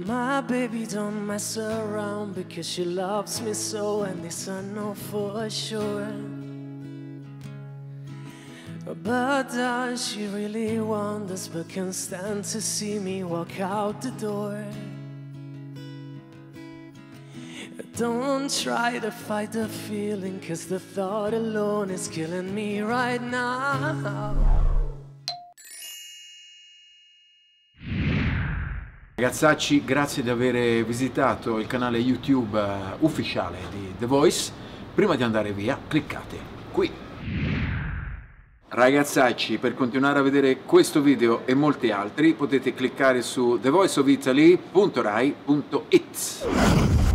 My baby don't mess around because she loves me so, and this I know for sure. But does she really want us, but can't stand to see me walk out the door? Don't try to fight the feeling, cause the thought alone is killing me right now. Ragazzacci, grazie di aver visitato il canale YouTube ufficiale di The Voice. Prima di andare via, cliccate qui. Ragazzacci, per continuare a vedere questo video e molti altri potete cliccare su thevoiceofitaly.rai.it.